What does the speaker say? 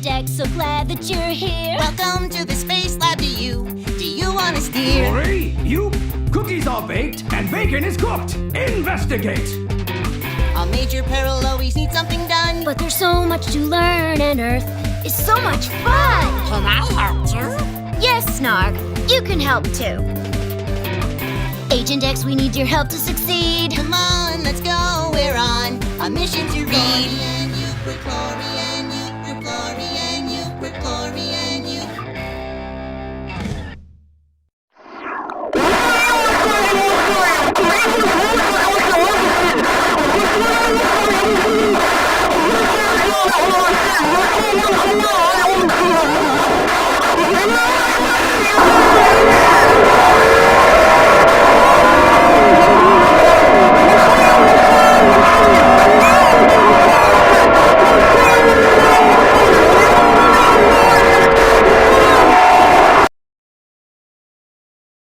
X, so glad that you're here. Welcome to the space lab. Do you want to steer? Hurry! You! Cookies are baked and bacon is cooked! Investigate! A major peril always needs something done. But there's so much to learn, and Earth is so much fun. Can I help too? Yes, Snark, you can help too. Agent X, we need your help to succeed. Come on, let's go. We're on a mission to read.